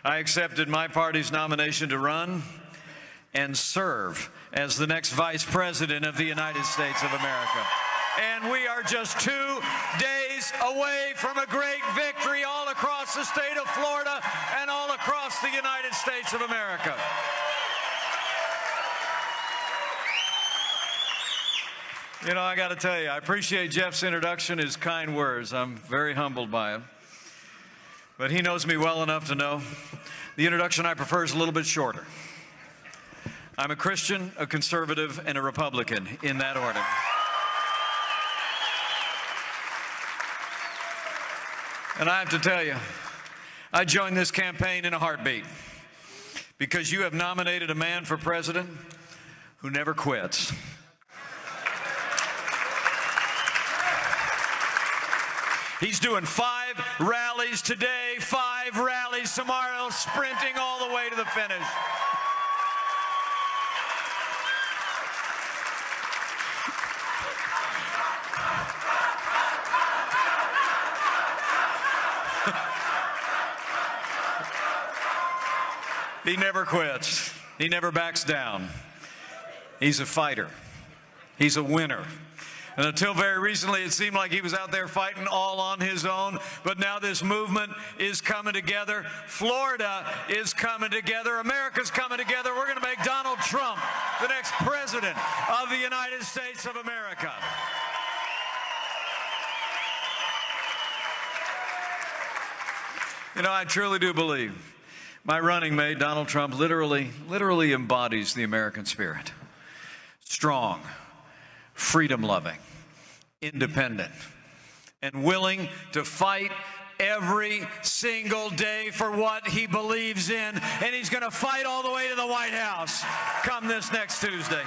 I accepted my party's nomination to run and serve as the next Vice President of the United States of America. And we are just 2 days away from a great victory all across the state of Florida and all across the United States of America. You know, I got to tell you, I appreciate Jeff's introduction, his kind words. I'm very humbled by it. But he knows me well enough to know the introduction I prefer is a little bit shorter. I'm a Christian, a conservative, and a Republican, in that order. And I have to tell you, I joined this campaign in a heartbeat because you have nominated a man for president who never quits. He's doing 5 rallies today, 5 rallies tomorrow, sprinting all the way to the finish. He never quits. He never backs down. He's a fighter. He's a winner. And until very recently, it seemed like he was out there fighting all on his own. But now this movement is coming together. Florida is coming together. America's coming together. We're going to make Donald Trump the next president of the United States of America. You know, I truly do believe my running mate, Donald Trump, literally embodies the American spirit. Strong, freedom-loving, independent, and willing to fight every single day for what he believes in, and he's going to fight all the way to the White House come this next Tuesday.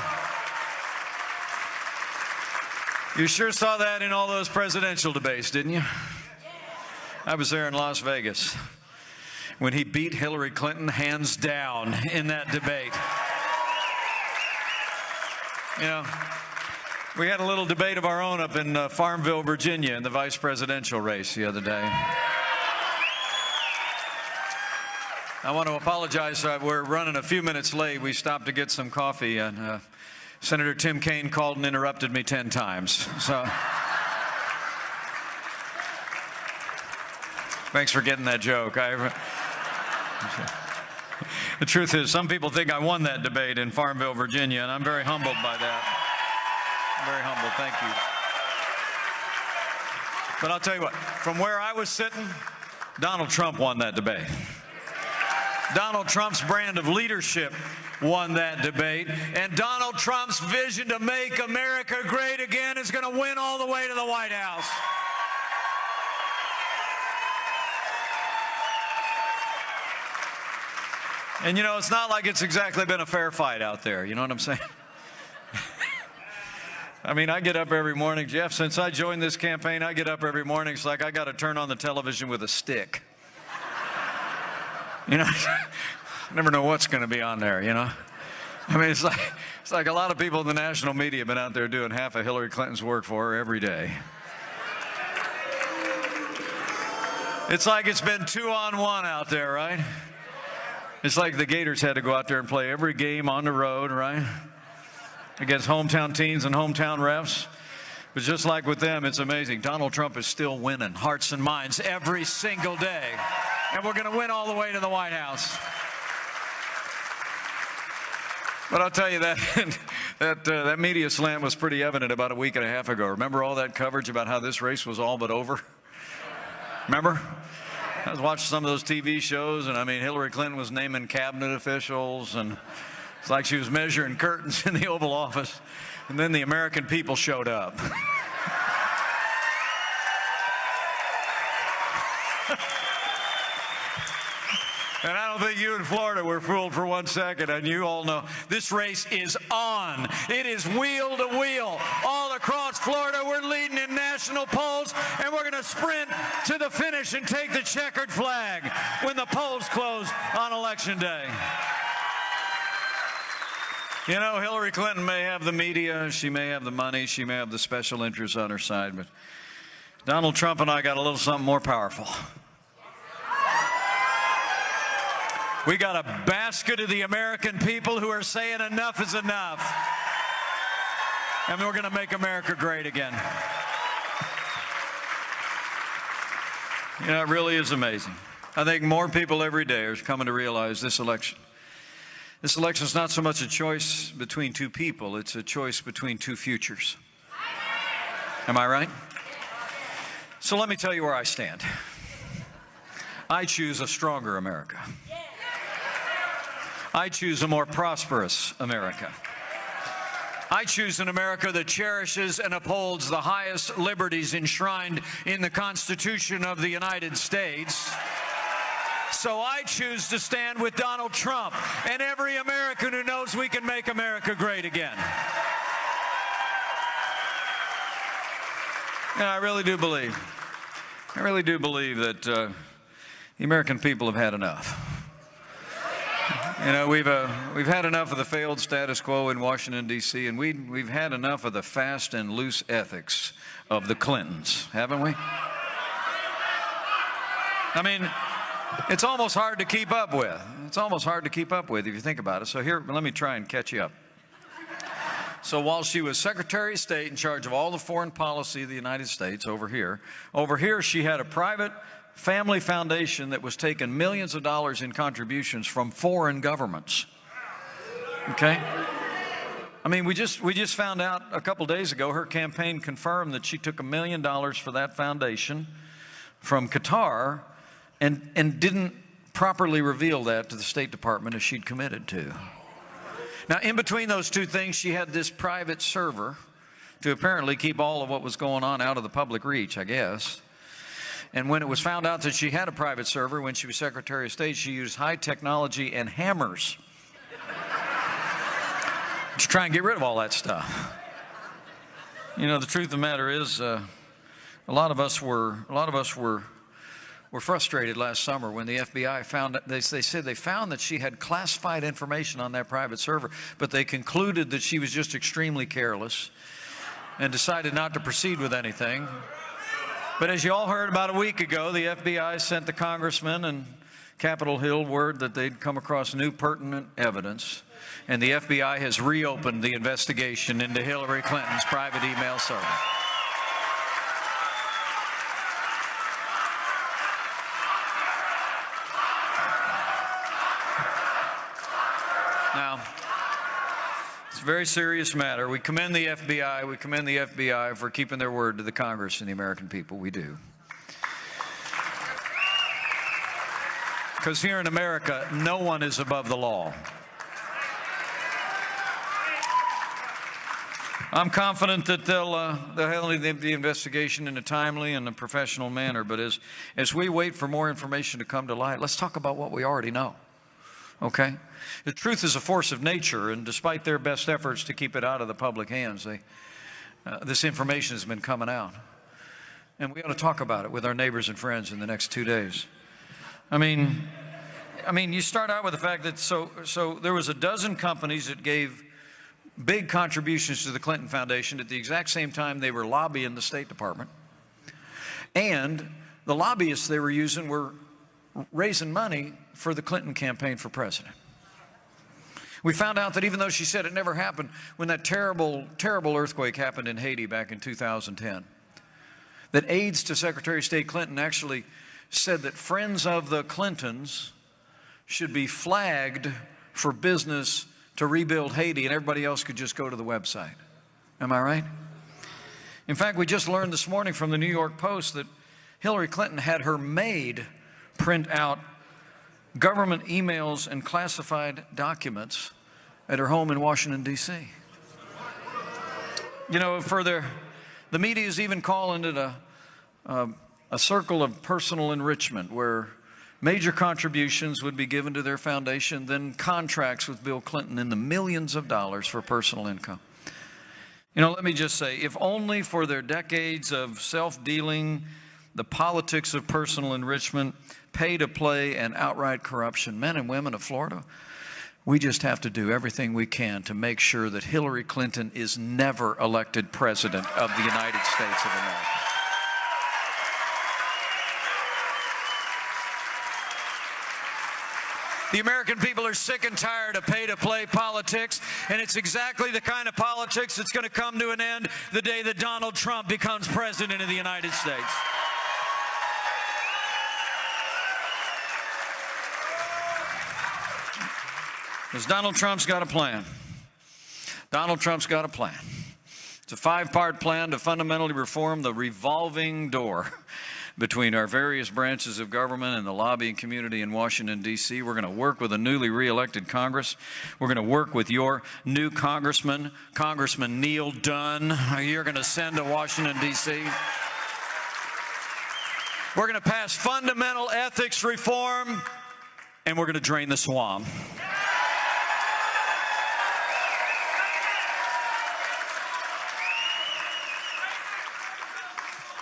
You sure saw that in all those presidential debates, didn't you? I was there in Las Vegas when he beat Hillary Clinton hands down in that debate. You know, we had a little debate of our own up in Farmville, Virginia, in the vice presidential race the other day. I want to apologize. We're running a few minutes late. We stopped to get some coffee, and Senator Tim Kaine called and interrupted me 10 times. So thanks for getting that joke. The truth is, some people think I won that debate in Farmville, Virginia, and I'm very humbled by that. I'm very humbled. Thank you. But I'll tell you what, from where I was sitting, Donald Trump won that debate. Donald Trump's brand of leadership won that debate, and Donald Trump's vision to make America great again is going to win all the way to the White House. And, you know, it's not like it's exactly been a fair fight out there. You know what I'm saying? I mean, I get up every morning, Jeff, since I joined this campaign, I get up every morning. It's like I got to turn on the television with a stick. You know, I never know what's going to be on there, you know? I mean, it's like a lot of people in the national media have been out there doing half of Hillary Clinton's work for her every day. It's like it's been 2-on-1 out there, right? It's like the Gators had to go out there and play every game on the road, right? Against hometown teams and hometown refs. But just like with them, it's amazing. Donald Trump is still winning hearts and minds every single day. And we're going to win all the way to the White House. But I'll tell you that media slant was pretty evident about a week and a half ago. Remember all that coverage about how this race was all but over? Remember? I was watching some of those TV shows, and I mean, Hillary Clinton was naming cabinet officials, and it's like she was measuring curtains in the Oval Office, and then the American people showed up. And I don't think you in Florida were fooled for 1 second, and you all know this race is on. It is wheel to wheel. All across Florida, we're leading in national polls, and we're going to sprint to the finish and take the checkered flag when the polls close on Election Day. You know, Hillary Clinton may have the media, she may have the money, she may have the special interests on her side, but Donald Trump and I got a little something more powerful. We got a basket of the American people who are saying enough is enough. And we're going to make America great again. You know, it really is amazing. I think more people every day are coming to realize this election is not so much a choice between two people, it's a choice between two futures. Am I right? So let me tell you where I stand. I choose a stronger America. I choose a more prosperous America. I choose an America that cherishes and upholds the highest liberties enshrined in the Constitution of the United States. So I choose to stand with Donald Trump and every American who knows we can make America great again. And I really do believe that the American people have had enough. You know, we've had enough of the failed status quo in Washington, D.C., and we've had enough of the fast and loose ethics of the Clintons, haven't we? I mean, it's almost hard to keep up with. It's almost hard to keep up with if you think about it. So here, let me try and catch you up. So while she was Secretary of State in charge of all the foreign policy of the United States over here she had a private family foundation that was taking millions of dollars in contributions from foreign governments. Okay? I mean, we just found out a couple days ago, her campaign confirmed that she took $1 million for that foundation from Qatar and didn't properly reveal that to the State Department as she'd committed to. Now, in between those two things, she had this private server to apparently keep all of what was going on out of the public reach, I guess. And when it was found out that she had a private server when she was Secretary of State, she used high technology and hammers to try and get rid of all that stuff. You know, the truth of the matter is, a lot of us were frustrated last summer when the FBI found, they said they found that she had classified information on that private server, but they concluded that she was just extremely careless and decided not to proceed with anything. But as you all heard about a week ago, the FBI sent the congressman and Capitol Hill word that they'd come across new pertinent evidence, and the FBI has reopened the investigation into Hillary Clinton's private email server. Now, it's a very serious matter. We commend the FBI. We commend the FBI for keeping their word to the Congress and the American people. We do. Because here in America, no one is above the law. I'm confident that they'll handle the investigation in a timely and a professional manner. But as we wait for more information to come to light, let's talk about what we already know. Okay? The truth is a force of nature, and despite their best efforts to keep it out of the public hands, this information has been coming out. And we ought to talk about it with our neighbors and friends in the next 2 days. I mean, you start out with the fact that so there was a dozen companies that gave big contributions to the Clinton Foundation at the exact same time they were lobbying the State Department. And the lobbyists they were using were raising money for the Clinton campaign for president. We found out that even though she said it never happened, when that terrible, terrible earthquake happened in Haiti back in 2010, that aides to Secretary of State Clinton actually said that friends of the Clintons should be flagged for business to rebuild Haiti, and everybody else could just go to the website. Am I right? In fact, we just learned this morning from the New York Post that Hillary Clinton had her maid print out government emails and classified documents at her home in Washington, D.C. You know, the media is even calling it a circle of personal enrichment where major contributions would be given to their foundation, then contracts with Bill Clinton in the millions of dollars for personal income. You know, let me just say, if only for their decades of self-dealing, the politics of personal enrichment, pay-to-play, and outright corruption, men and women of Florida, we just have to do everything we can to make sure that Hillary Clinton is never elected president of the United States of America. The American people are sick and tired of pay-to-play politics, and it's exactly the kind of politics that's going to come to an end the day that Donald Trump becomes president of the United States. Because Donald Trump's got a plan. Donald Trump's got a plan. It's a 5-part plan to fundamentally reform the revolving door between our various branches of government and the lobbying community in Washington, D.C. We're going to work with a newly re-elected Congress. We're going to work with your new congressman, Congressman Neil Dunn. You're going to send to Washington, D.C. We're going to pass fundamental ethics reform, and we're going to drain the swamp.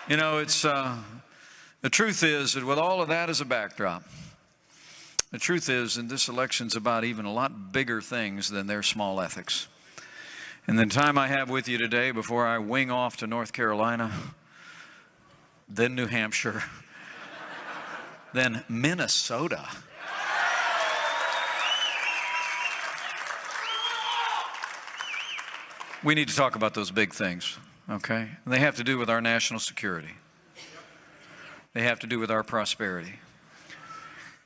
You know, the truth is that with all of that as a backdrop, the truth is that this election's about even a lot bigger things than their small ethics. And the time I have with you today before I wing off to North Carolina, then New Hampshire, then Minnesota. We need to talk about those big things. Okay? And they have to do with our national security. They have to do with our prosperity.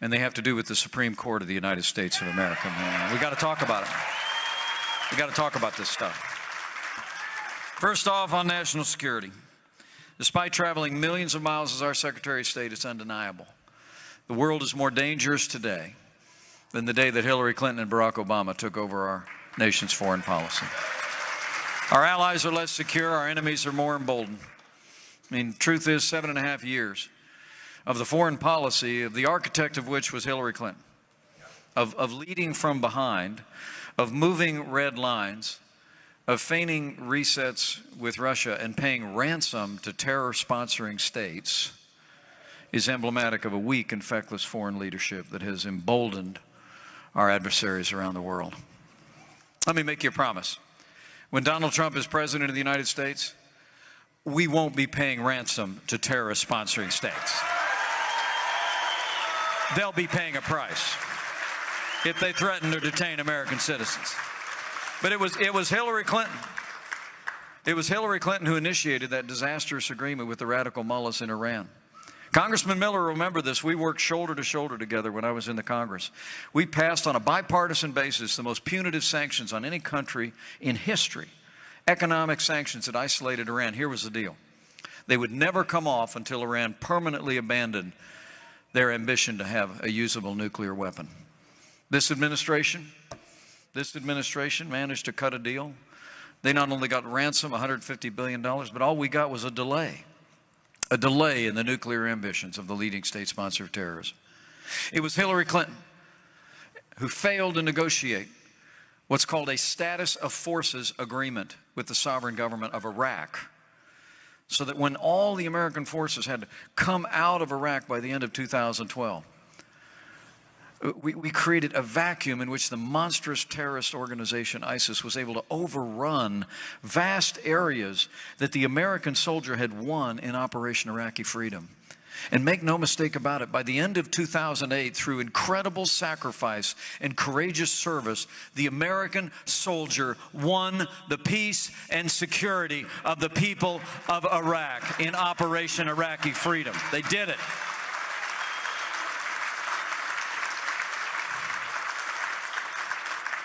And they have to do with the Supreme Court of the United States of America. We got to talk about it. We got to talk about this stuff. First off, on national security. Despite traveling millions of miles as our Secretary of State, it's undeniable. The world is more dangerous today than the day that Hillary Clinton and Barack Obama took over our nation's foreign policy. Our allies are less secure. Our enemies are more emboldened. I mean, truth is, 7.5 years of the foreign policy, of the architect of which was Hillary Clinton, of leading from behind, of moving red lines, of feigning resets with Russia and paying ransom to terror-sponsoring states is emblematic of a weak and feckless foreign leadership that has emboldened our adversaries around the world. Let me make you a promise. When Donald Trump is president of the United States, we won't be paying ransom to terrorist-sponsoring states. They'll be paying a price if they threaten to detain American citizens. But it was Hillary Clinton. It was Hillary Clinton who initiated that disastrous agreement with the radical mullahs in Iran. Congressman Miller, remember this. We worked shoulder to shoulder together when I was in the Congress. We passed on a bipartisan basis the most punitive sanctions on any country in history, economic sanctions that isolated Iran. Here was the deal. They would never come off until Iran permanently abandoned their ambition to have a usable nuclear weapon. This administration managed to cut a deal. They not only got ransom, $150 billion, but all we got was a delay in the nuclear ambitions of the leading state sponsor of terrorism. It was Hillary Clinton who failed to negotiate what's called a status of forces agreement with the sovereign government of Iraq, so that when all the American forces had to come out of Iraq by the end of 2012, we created a vacuum in which the monstrous terrorist organization ISIS was able to overrun vast areas that the American soldier had won in Operation Iraqi Freedom. And make no mistake about it, by the end of 2008, through incredible sacrifice and courageous service, the American soldier won the peace and security of the people of Iraq in Operation Iraqi Freedom. They did it.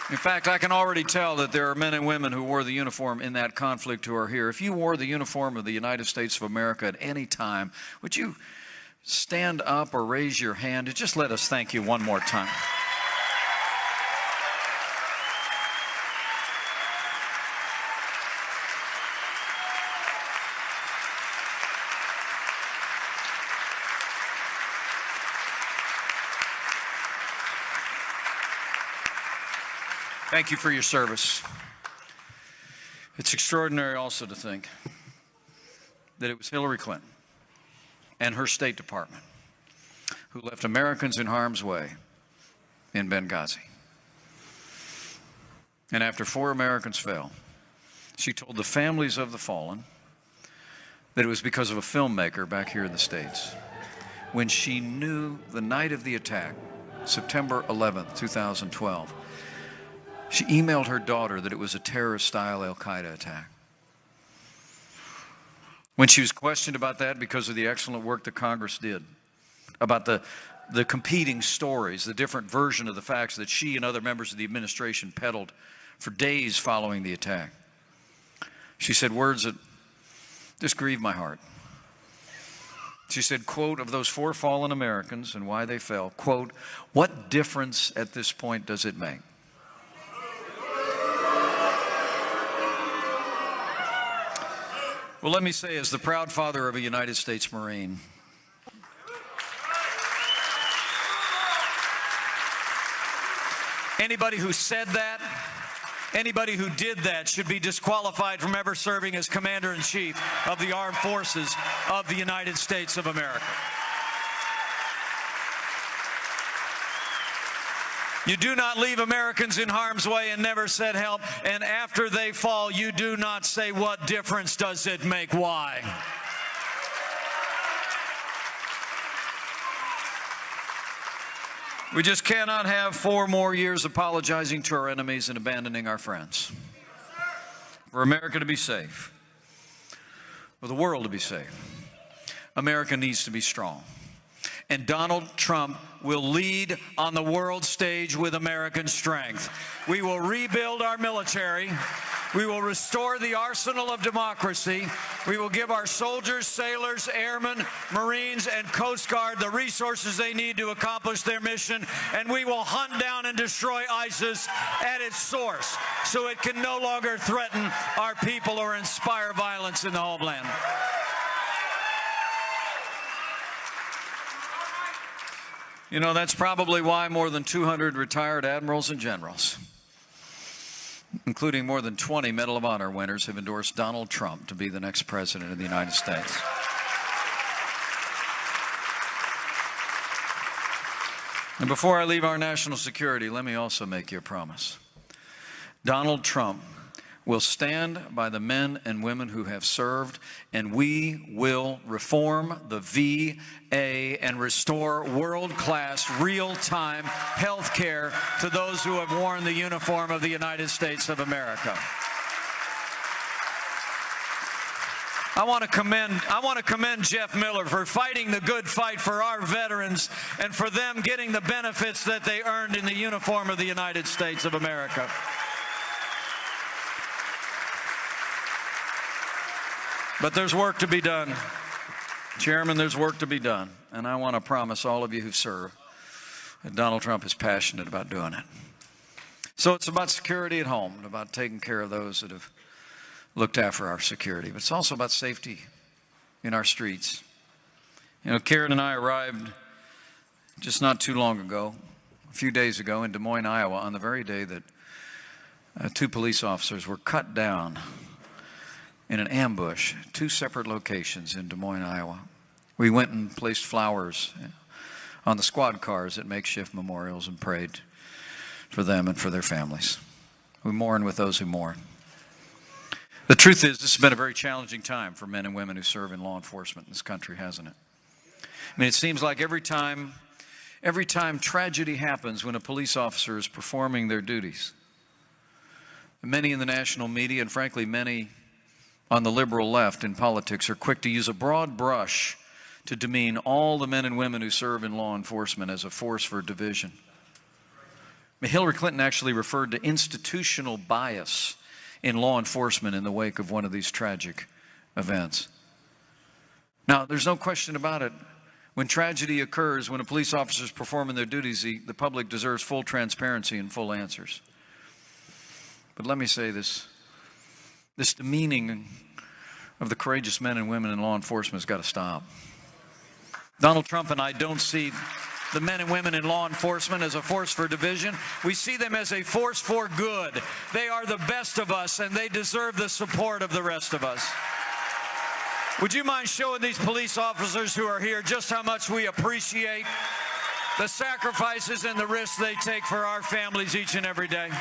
In fact, I can already tell that there are men and women who wore the uniform in that conflict who are here. If you wore the uniform of the United States of America at any time, would you stand up or raise your hand and just let us thank you one more time? Thank you for your service. It's extraordinary also to think that it was Hillary Clinton and her State Department who left Americans in harm's way in Benghazi. And after 4 Americans fell, she told the families of the fallen that it was because of a filmmaker back here in the States. When she knew the night of the attack September 11th, 2012. She emailed her daughter that it was a terrorist-style al-Qaeda attack. When she was questioned about that because of the excellent work that Congress did, about the competing stories, the different version of the facts that she and other members of the administration peddled for days following the attack, she said words that just grieved my heart. She said, quote, of those 4 fallen Americans and why they fell, quote, what difference at this point does it make? Well, let me say, as the proud father of a United States Marine, anybody who said that, anybody who did that should be disqualified from ever serving as Commander-in-Chief of the Armed Forces of the United States of America. You do not leave Americans in harm's way and never send help, and after they fall, you do not say, what difference does it make? Why? We just cannot have 4 more years apologizing to our enemies and abandoning our friends. For America to be safe, for the world to be safe, America needs to be strong. And Donald Trump will lead on the world stage with American strength. We will rebuild our military. We will restore the arsenal of democracy. We will give our soldiers, sailors, airmen, Marines, and Coast Guard the resources they need to accomplish their mission. And we will hunt down and destroy ISIS at its source so it can no longer threaten our people or inspire violence in the homeland. You know, that's probably why more than 200 retired admirals and generals, including more than 20 Medal of Honor winners, have endorsed Donald Trump to be the next president of the United States. And before I leave our national security, let me also make you a promise. Donald Trump will stand by the men and women who have served, and we will reform the VA and restore world-class, real-time health care to those who have worn the uniform of the United States of America. I want to commend Jeff Miller for fighting the good fight for our veterans and for them getting the benefits that they earned in the uniform of the United States of America. But there's work to be done. Chairman, there's work to be done. And I want to promise all of you who serve that Donald Trump is passionate about doing it. So it's about security at home and about taking care of those that have looked after our security. But it's also about safety in our streets. You know, Karen and I arrived just not too long ago, a few days ago, in Des Moines, Iowa, on the very day that 2 police officers were cut down in an ambush, 2 separate locations in Des Moines, Iowa. We went and placed flowers on the squad cars at makeshift memorials and prayed for them and for their families. We mourn with those who mourn. The truth is, this has been a very challenging time for men and women who serve in law enforcement in this country, hasn't it? I mean, it seems like every time tragedy happens when a police officer is performing their duties, many in the national media, and frankly, many on the liberal left in politics, are quick to use a broad brush to demean all the men and women who serve in law enforcement as a force for division. Hillary Clinton actually referred to institutional bias in law enforcement in the wake of one of these tragic events. Now, there's no question about it. When tragedy occurs, when a police officer is performing their duties, the public deserves full transparency and full answers. But let me say this. This demeaning of the courageous men and women in law enforcement has got to stop. Donald Trump and I don't see the men and women in law enforcement as a force for division. We see them as a force for good. They are the best of us, and they deserve the support of the rest of us. Would you mind showing these police officers who are here just how much we appreciate the sacrifices and the risks they take for our families each and every day?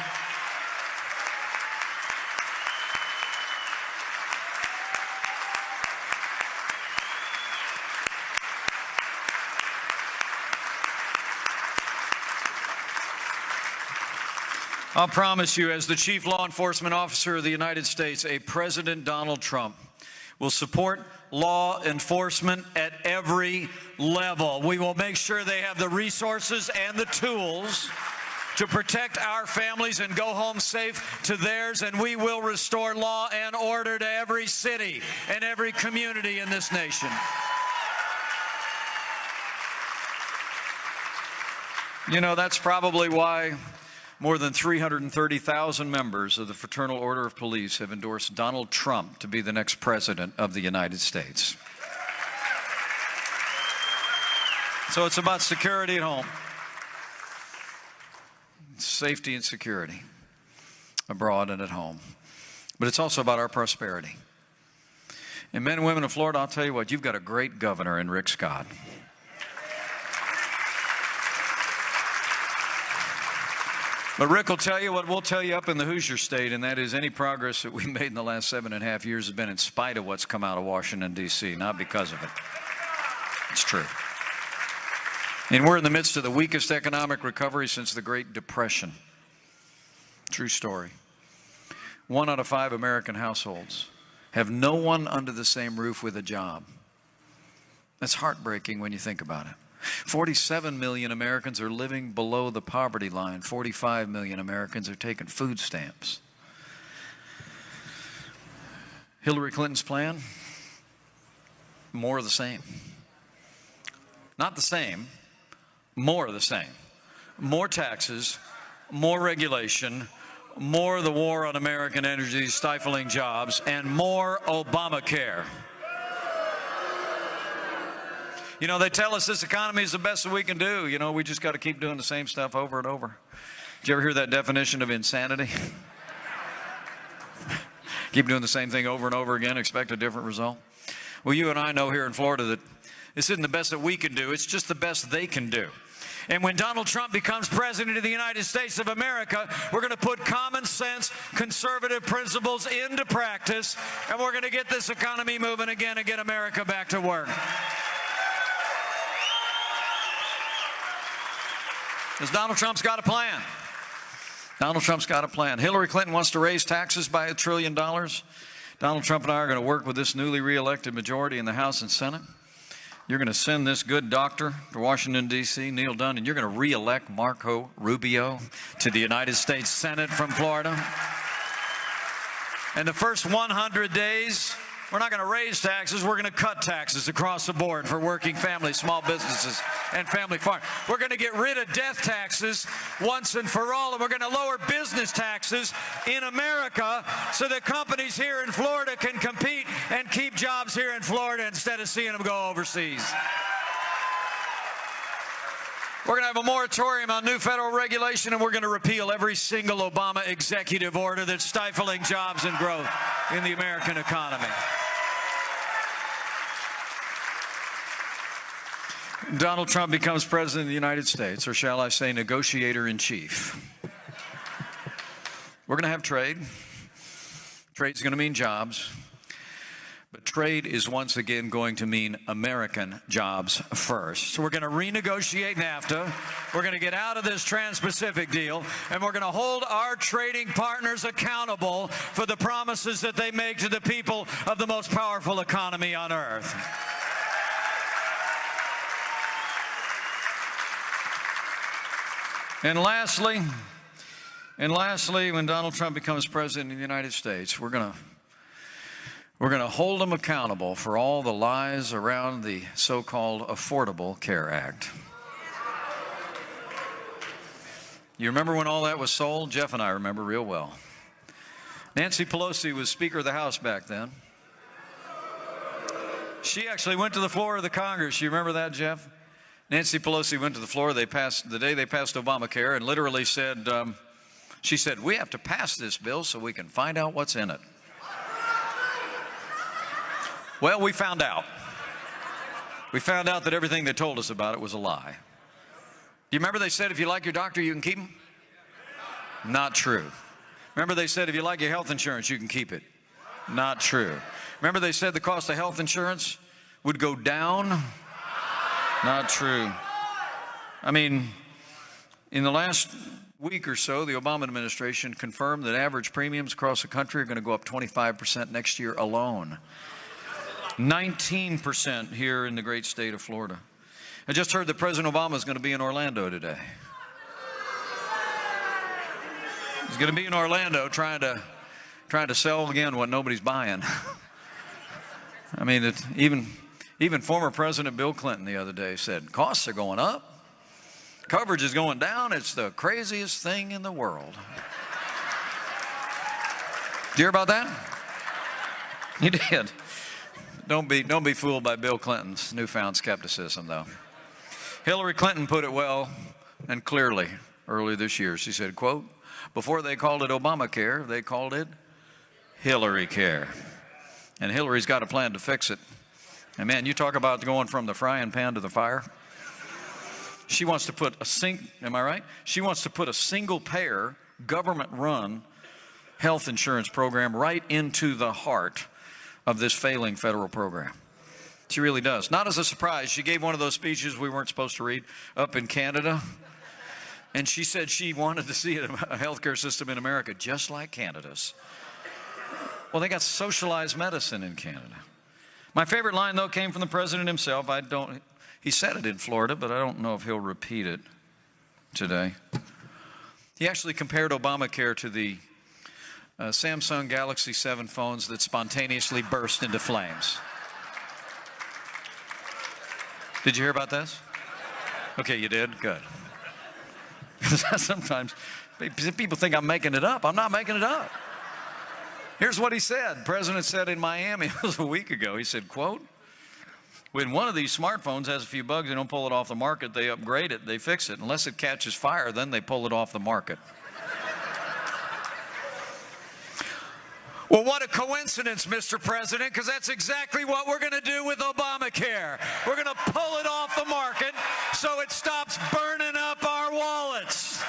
I'll promise you, as the Chief Law Enforcement Officer of the United States, a President Donald Trump will support law enforcement at every level. We will make sure they have the resources and the tools to protect our families and go home safe to theirs, and we will restore law and order to every city and every community in this nation. You know, that's probably why more than 330,000 members of the Fraternal Order of Police have endorsed Donald Trump to be the next president of the United States. So it's about security at home, safety and security abroad and at home. But it's also about our prosperity. And men and women of Florida, I'll tell you what, you've got a great governor in Rick Scott. But Rick will tell you what we'll tell you up in the Hoosier State, and that is any progress that we made in the last 7.5 years has been in spite of what's come out of Washington, D.C., not because of it. It's true. And we're in the midst of the weakest economic recovery since the Great Depression. True story. 1 out of 5 American households have no one under the same roof with a job. That's heartbreaking when you think about it. 47 million Americans are living below the poverty line. 45 million Americans are taking food stamps. Hillary Clinton's plan? More of the same. Not the same, more of the same. More taxes, more regulation, more of the war on American energy, stifling jobs, and more Obamacare. You know, they tell us this economy is the best that we can do. You know, we just got to keep doing the same stuff over and over. Did you ever hear that definition of insanity? Keep doing the same thing over and over again, expect a different result. Well, you and I know here in Florida that this isn't the best that we can do. It's just the best they can do. And when Donald Trump becomes president of the United States of America, we're going to put common sense, conservative principles into practice, and we're going to get this economy moving again and get America back to work. Because Donald Trump's got a plan. Donald Trump's got a plan. Hillary Clinton wants to raise taxes by $1 trillion. Donald Trump and I are going to work with this newly reelected majority in the House and Senate. You're going to send this good doctor to Washington, D.C., Neil Dunn, and you're going to reelect Marco Rubio to the United States Senate from Florida. And the first 100 days, we're not going to raise taxes. We're going to cut taxes across the board for working families, small businesses, and family farms. We're going to get rid of death taxes once and for all, and we're going to lower business taxes in America so that companies here in Florida can compete and keep jobs here in Florida instead of seeing them go overseas. We're going to have a moratorium on new federal regulation, and we're going to repeal every single Obama executive order that's stifling jobs and growth in the American economy. Donald Trump becomes president of the United States, or shall I say negotiator-in-chief. We're going to have trade. Trade's going to mean jobs. But trade is once again going to mean American jobs first. So we're going to renegotiate NAFTA. We're going to get out of this Trans-Pacific deal, and we're going to hold our trading partners accountable for the promises that they make to the people of the most powerful economy on earth. And lastly, when Donald Trump becomes president of the United States, we're going to hold him accountable for all the lies around the so-called Affordable Care Act. You remember when all that was sold? Jeff and I remember real well. Nancy Pelosi was Speaker of the House back then. She actually went to the floor of the Congress. You remember that, Jeff? Nancy Pelosi went to the floor. The day they passed Obamacare, and literally said, she said, "We have to pass this bill so we can find out what's in it." Well, we found out. We found out that everything they told us about it was a lie. Do you remember they said if you like your doctor, you can keep him? Not true. Remember they said if you like your health insurance, you can keep it? Not true. Remember they said the cost of health insurance would go down? Not true. I mean, In the last week or so, the Obama administration confirmed that average premiums across the country are going to go up 25% next year alone. 19% here in the great state of Florida. I just heard that President Obama is going to be in Orlando today. He's going to be in Orlando trying to sell again what nobody's buying. I mean, even former President Bill Clinton the other day said, costs are going up. Coverage is going down. It's the craziest thing in the world. Did you hear about that? You did. Don't be fooled by Bill Clinton's newfound skepticism, though. Hillary Clinton put it well and clearly earlier this year. She said, quote, before they called it Obamacare, they called it Hillary Care. And Hillary's got a plan to fix it. And man, you talk about going from the frying pan to the fire. She wants to put am I right? She wants to put a single payer, government-run health insurance program right into the heart of this failing federal program. She really does. Not as a surprise, she gave one of those speeches we weren't supposed to read up in Canada. And she said she wanted to see a healthcare system in America just like Canada's. Well, they got socialized medicine in Canada. My favorite line, though, came from the president himself. He said it in Florida, but I don't know if he'll repeat it today. He actually compared Obamacare to the Samsung Galaxy 7 phones that spontaneously burst into flames. Did you hear about this? Okay, you did? Good. Sometimes people think I'm making it up. I'm not making it up. Here's what he said. The president said in Miami, it was a week ago, he said, quote, when one of these smartphones has a few bugs, they don't pull it off the market, they upgrade it, they fix it. Unless it catches fire, then they pull it off the market. Well, what a coincidence, Mr. President, because that's exactly what we're going to do with Obamacare. We're going to pull it off the market so it stops burning up our wallets.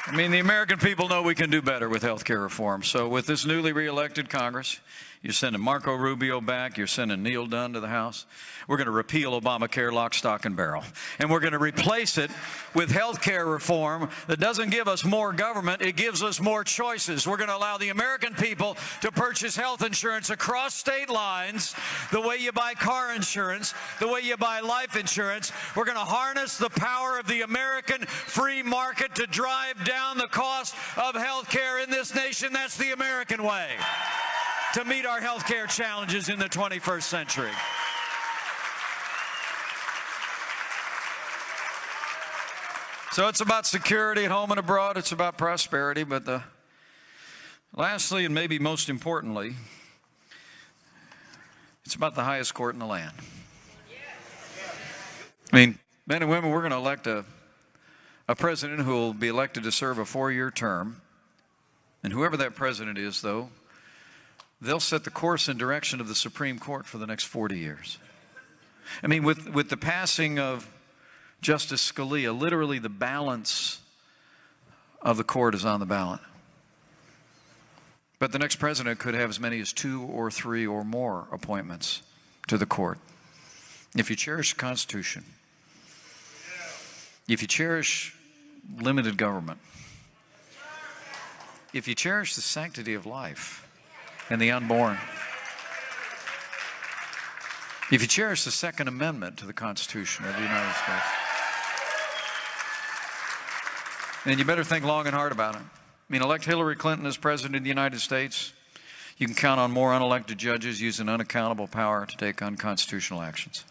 I mean, the American people know we can do better with health care reform. So with this newly reelected Congress, you're sending Marco Rubio back, you're sending Neil Dunn to the House. We're going to repeal Obamacare lock, stock, and barrel. And we're going to replace it with health care reform that doesn't give us more government, it gives us more choices. We're going to allow the American people to purchase health insurance across state lines, the way you buy car insurance, the way you buy life insurance. We're going to harness the power of the American free market to drive down the cost of health care in this nation. That's the American way to meet our health care challenges in the 21st century. So it's about security at home and abroad. It's about prosperity. But lastly, and maybe most importantly, it's about the highest court in the land. I mean, men and women, we're going to elect a president who will be elected to serve a 4-year term. And whoever that president is, though, they'll set the course and direction of the Supreme Court for the next 40 years. I mean, with the passing of Justice Scalia, literally the balance of the court is on the ballot. But the next president could have as many as 2 or 3 or more appointments to the court. If you cherish the Constitution, if you cherish limited government, if you cherish the sanctity of life and the unborn, if you cherish the Second Amendment to the Constitution of the United States, then you better think long and hard about it. I mean, elect Hillary Clinton as President of the United States, you can count on more unelected judges using unaccountable power to take unconstitutional actions.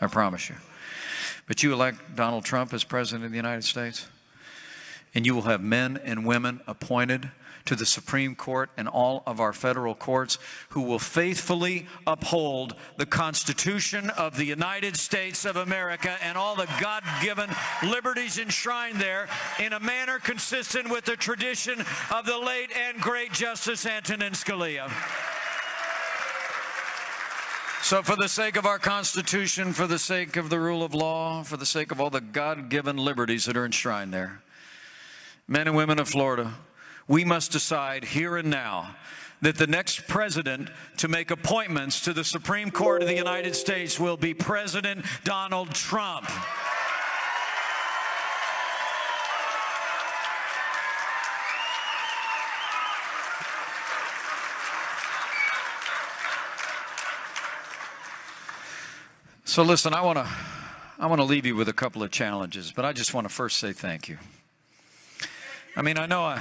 I promise you. But you elect Donald Trump as President of the United States, and you will have men and women appointed to the Supreme Court and all of our federal courts who will faithfully uphold the Constitution of the United States of America and all the God-given liberties enshrined there in a manner consistent with the tradition of the late and great Justice Antonin Scalia. So for the sake of our Constitution, for the sake of the rule of law, for the sake of all the God-given liberties that are enshrined there, men and women of Florida, we must decide here and now that the next president to make appointments to the Supreme Court of the United States will be President Donald Trump. So listen, I want to leave you with a couple of challenges, but I just want to first say thank you. I mean, I know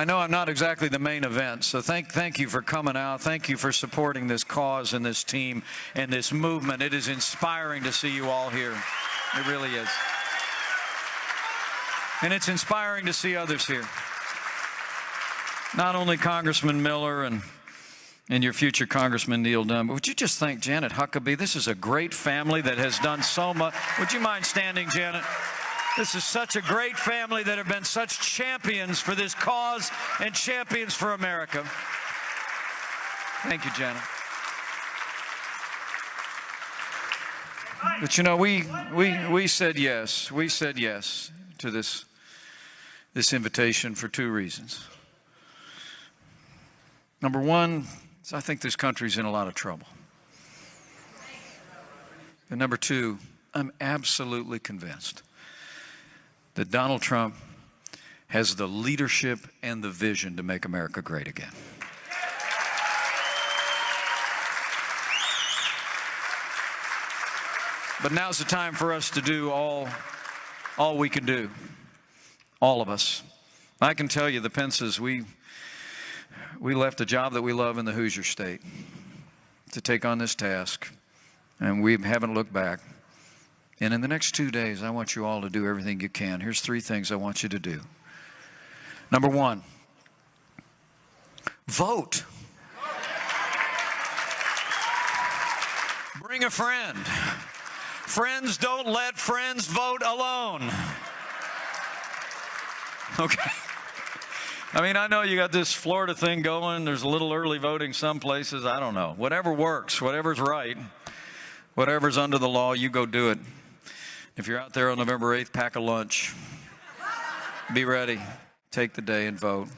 I'm not exactly the main event, so thank you for coming out. Thank you for supporting this cause and this team and this movement. It is inspiring to see you all here. It really is. And it's inspiring to see others here. Not only Congressman Miller and your future Congressman Neil Dunn, but would you just thank Janet Huckabee? This is a great family that has done so much. Would you mind standing, Janet? This is such a great family that have been such champions for this cause and champions for America. Thank you, Janet. But you know, we said yes. We said yes to this invitation for two reasons. Number one, I think this country's in a lot of trouble. And number two, I'm absolutely convinced that Donald Trump has the leadership and the vision to make America great again. But now's the time for us to do all we can do, all of us. I can tell you, the Pences, we left a job that we love in the Hoosier State to take on this task, and we haven't looked back. And in the next 2 days, I want you all to do everything you can. Here's 3 things I want you to do. Number 1, vote. Bring a friend. Friends don't let friends vote alone. Okay. I mean, I know you got this Florida thing going. There's a little early voting some places. I don't know. Whatever works, whatever's right, whatever's under the law, you go do it. If you're out there on November 8th, pack a lunch. Be ready. Take the day and vote.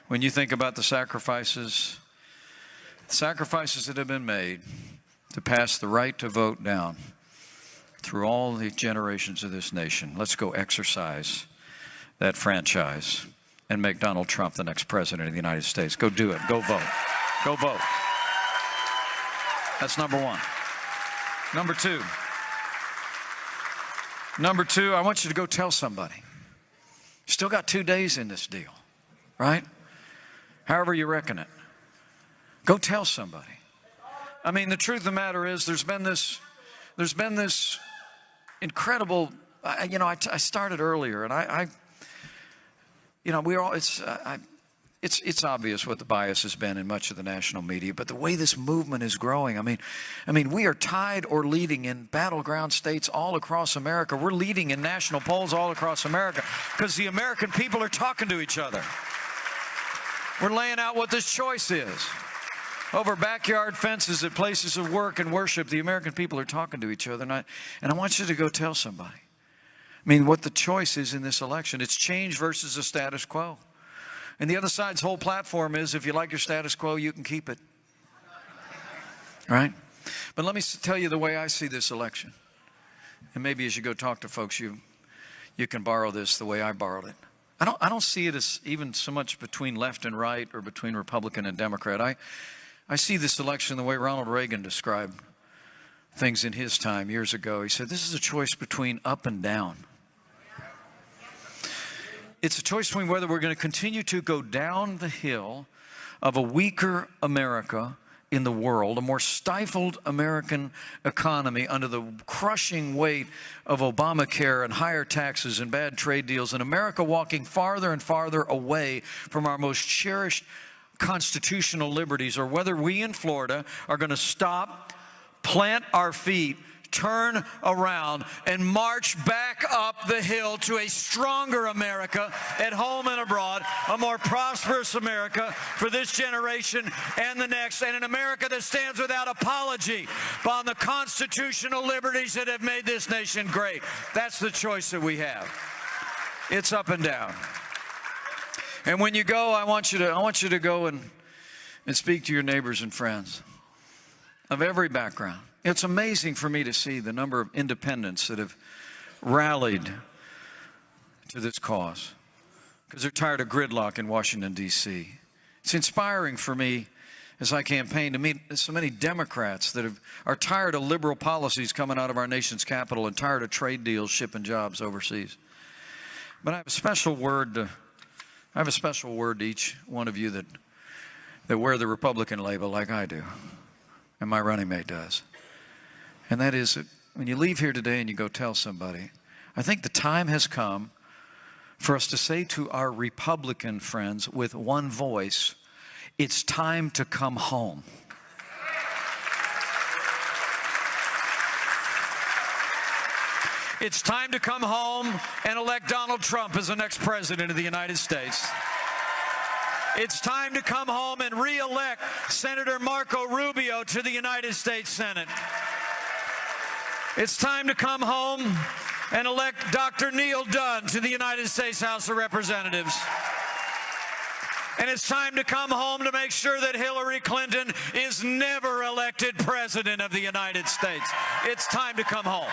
When you think about the sacrifices that have been made to pass the right to vote down through all the generations of this nation, let's go exercise that franchise and make Donald Trump the next president of the United States. Go do it. Go vote. Go vote. That's number 1. Number two, I want you to go tell somebody. Still got 2 days in this deal, right? However you reckon it. Go tell somebody. I mean, the truth of the matter is there's been this incredible, I started earlier, and it's obvious what the bias has been in much of the national media, but the way this movement is growing, I mean, we are tied or leading in battleground states all across America. We're leading in national polls all across America because the American people are talking to each other. We're laying out what this choice is. Over backyard fences at places of work and worship, the American people are talking to each other, and I want you to go tell somebody. I mean, what the choice is in this election. It's change versus the status quo. And the other side's whole platform is, if you like your status quo, you can keep it. Right? But let me tell you the way I see this election. And maybe as you go talk to folks, you can borrow this the way I borrowed it. I don't see it as even so much between left and right or between Republican and Democrat. I see this election the way Ronald Reagan described things in his time years ago. He said, this is a choice between up and down. It's a choice between whether we're going to continue to go down the hill of a weaker America in the world, a more stifled American economy under the crushing weight of Obamacare and higher taxes and bad trade deals, and America walking farther and farther away from our most cherished constitutional liberties, or whether we in Florida are going to stop, plant our feet, turn around, and march back up the hill to a stronger America at home and abroad, a more prosperous America for this generation and the next, and an America that stands without apology on the constitutional liberties that have made this nation great. That's the choice that we have. It's up and down. And when you go, I want you to go and speak to your neighbors and friends of every background. It's amazing for me to see the number of independents that have rallied to this cause because they're tired of gridlock in Washington, D.C. It's inspiring for me as I campaign to meet so many Democrats that are tired of liberal policies coming out of our nation's capital and tired of trade deals shipping jobs overseas. But I have a special word to each one of you that wear the Republican label like I do, and my running mate does. And that is that when you leave here today and you go tell somebody, I think the time has come for us to say to our Republican friends with one voice, it's time to come home. It's time to come home and elect Donald Trump as the next president of the United States. It's time to come home and re-elect Senator Marco Rubio to the United States Senate. It's time to come home and elect Dr. Neil Dunn to the United States House of Representatives. And it's time to come home to make sure that Hillary Clinton is never elected president of the United States. It's time to come home.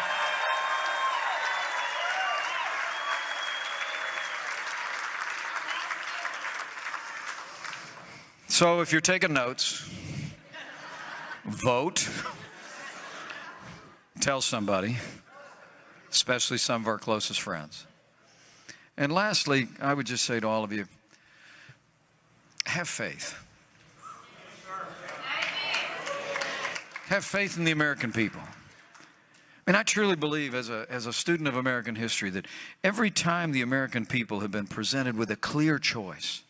So if you're taking notes, vote, tell somebody, especially some of our closest friends. And lastly, I would just say to all of you, have faith. Have faith in the American people. And I truly believe as a student of American history that every time the American people have been presented with a clear choice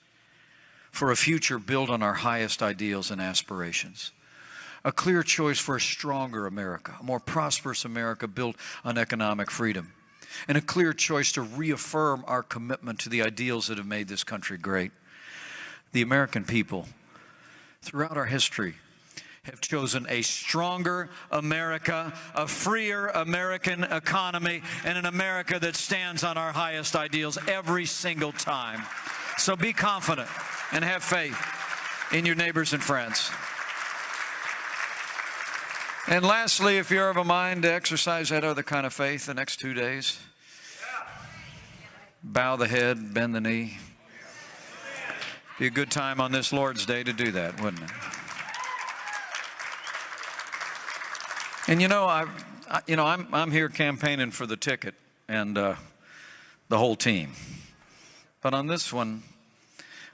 for a future built on our highest ideals and aspirations, a clear choice for a stronger America, a more prosperous America built on economic freedom, and a clear choice to reaffirm our commitment to the ideals that have made this country great, the American people throughout our history have chosen a stronger America, a freer American economy, and an America that stands on our highest ideals every single time. So be confident and have faith in your neighbors and friends. And lastly, if you're of a mind to exercise that other kind of faith the next 2 days, bow the head, bend the knee. Be a good time on this Lord's Day to do that, wouldn't it? And you know, I'm here campaigning for the ticket and the whole team. But on this one,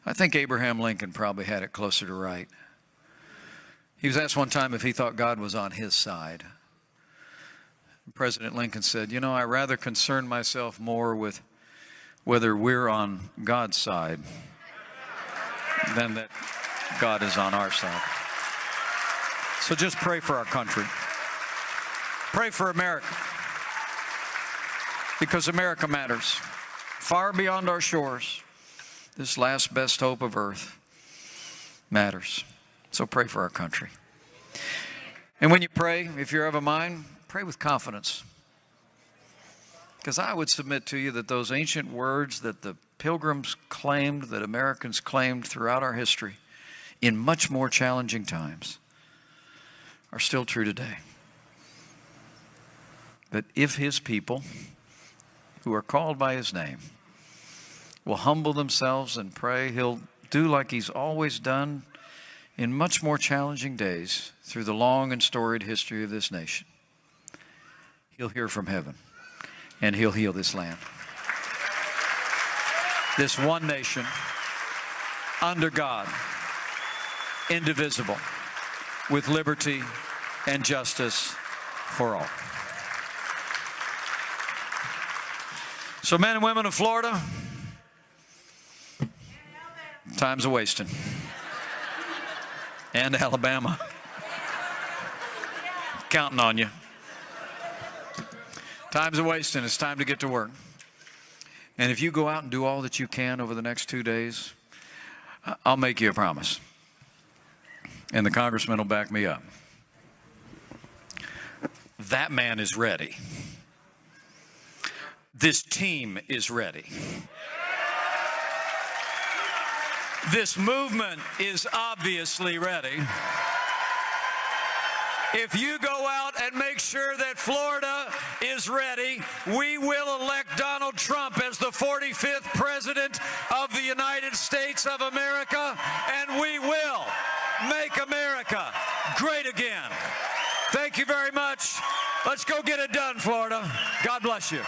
I think Abraham Lincoln probably had it closer to right. He was asked one time if he thought God was on his side. President Lincoln said, you know, I rather concern myself more with whether we're on God's side than that God is on our side. So just pray for our country. Pray for America. Because America matters. Far beyond our shores, this last best hope of earth matters. So pray for our country. And when you pray, if you're of a mind, pray with confidence. Because I would submit to you that those ancient words that the Pilgrims claimed, that Americans claimed throughout our history, in much more challenging times, are still true today. That if His people, who are called by His name, will humble themselves and pray, He'll do like He's always done in much more challenging days through the long and storied history of this nation. He'll hear from heaven, and He'll heal this land. This one nation, under God, indivisible, with liberty and justice for all. So men and women of Florida, time's a wasting. And Alabama. Counting on you. Time's a wasting. It's time to get to work. And if you go out and do all that you can over the next 2 days, I'll make you a promise. And the congressman will back me up. That man is ready. This team is ready. This movement is obviously ready. If you go out and make sure that Florida is ready, we will elect Donald Trump as the 45th President of the United States of America, and we will make America great again. Thank you very much. Let's go get it done, Florida. God bless you.